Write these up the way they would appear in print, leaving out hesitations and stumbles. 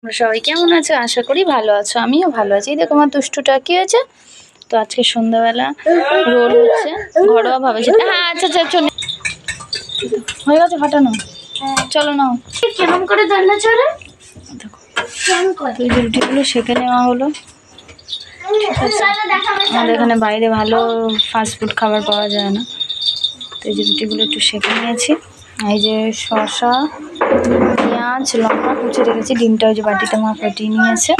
তোমরা সবাই কেমন আছো? আশা করি ভালো আছো। আমিও ভালো আছি। দেখো আমার দুষ্টুটা কি হয়েছে। তো আজকে সন্ধ্যাবেলা রোল হচ্ছে ঘরোয়া ভাবে। হ্যাঁ আচ্ছা আচ্ছা চলে হয়ে গেছে ফাটানো। চলো নাও। কেমন করে ধরলে চলে? দেখো তো এই রুটিগুলো সেঁকে নেওয়া হলো। আমাদের এখানে বাইরে ভালো ফাস্টফুড খাবার পাওয়া যায় না, তো এই যে রুটিগুলো একটু সেঁকে নিয়েছি। এই যে শসা, পেঁয়াজ, লঙ্কা কুচে রেখেছি। ডিমটা ওই যে বাটিতে মা ফাটিয়ে নিয়েছে।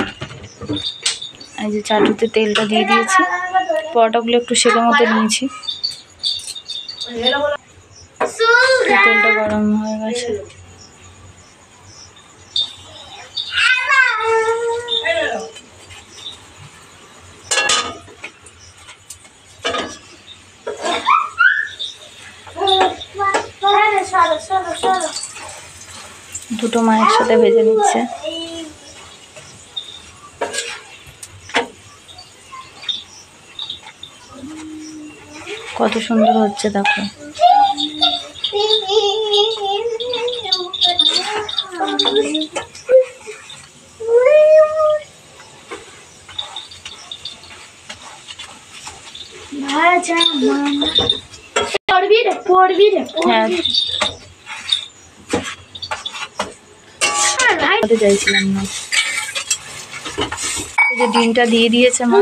এই যে চাটুতে তেলটা দিয়ে দিয়েছি। পরোটাগুলো একটু সেঁকে মতো নিয়েছি। তেলটা গরম হয়ে গেছে। দুটো মা একসাথে ভেজে নিচ্ছে। কত সুন্দর হচ্ছে দেখো। চাইছিলাম না। এই যে ডিমটা দিয়ে দিয়েছে মা,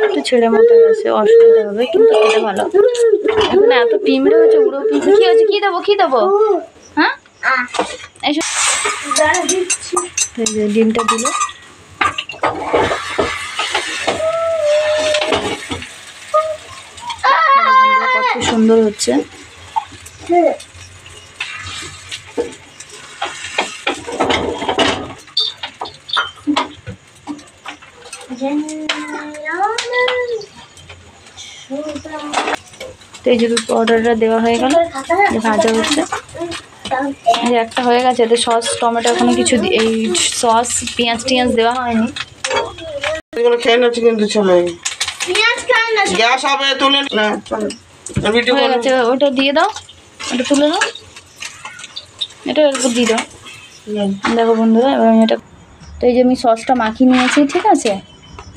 একটু ছেড়ে মতো গেছে, অসুবিধা হবে কিন্তু খেতে ভালো। এখানে এত পিঁমড়ে হচ্ছে, উড়ো পিঁমড়ে। কি হয়েছে? কি দেবো কি দেবো? হ্যাঁ এই যে ডিমটা দিল। কত সুন্দর হচ্ছে। তো এই যে অর্ডারটা দেওয়া হয়ে গেল, ভাজা হচ্ছে। এই যে একটা হয়ে গেছে। এতে সস টমেটো এখনো কিছু এই সস পেঁয়াজ টিয়াজ দেওয়া হয়নি। এগুলো খেয়ে নিচ্ছি কিন্তু চলে গ্যাস হবে তুলে না। হয়ে গেছে, ওটা দিয়ে দাও, ওটা তুলে দাও, এটা এর উপর দিয়ে দাও। দেখো বন্ধুরা, এবার আমি এটা, তো এই যে আমি সসটা মাখিয়ে নিয়েছি, ঠিক আছে।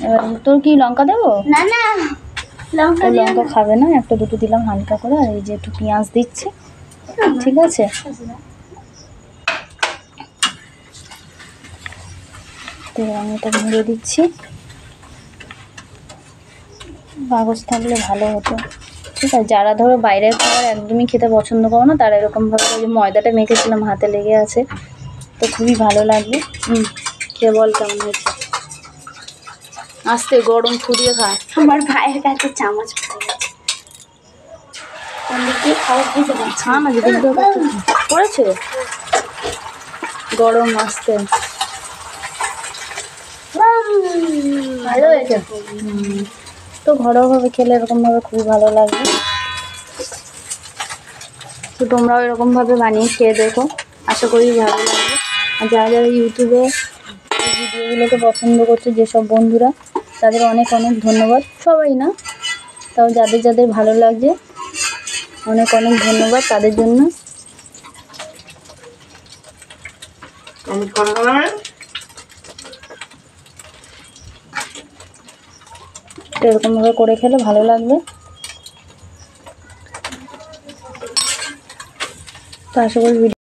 এবার তোর কি লঙ্কা দেবো? না না লঙ্কা লঙ্কা খাবে না, একটা দুটো দিলাম হালকা করে। আর এই যে একটু পেঁয়াজ দিচ্ছি, ঠিক আছে। তো আমি এটা ভেঙে দিচ্ছি। কাগজ থাকলে ভালো হতো, ঠিক আছে। যারা ধরো বাইরের খাবার একদমই খেতে পছন্দ করো না, তারা এরকমভাবে ওই যে ময়দাটা মেখেছিলাম, হাতে লেগে আছে, তো খুবই ভালো লাগবে। খেয়ে বল কেমন হয়েছে। আস্তে গরম ফুরিয়ে খায়। আমার ভাইয়ের কাছে চামচ খা না, যে পড়েছে গরম আসতে। ভালো হয়েছে। তো ঘরোয়াভাবে খেলে এরকমভাবে খুবই ভালো লাগবে। তো তোমরাও এরকমভাবে বানিয়ে খেয়ে দেখো, আশা করি ভালো লাগবে। আর যারা যারা ইউটিউবে এই ভিডিওগুলোকে পছন্দ করছে, যেসব বন্ধুরা, তাদের অনেক অনেক ধন্যবাদ। সবাই না, তাও যাদের যাদের ভালো লাগছে অনেক অনেক ধন্যবাদ তাদের জন্য। এরকমভাবে করে খেলে ভালো লাগবে। তো আশা করি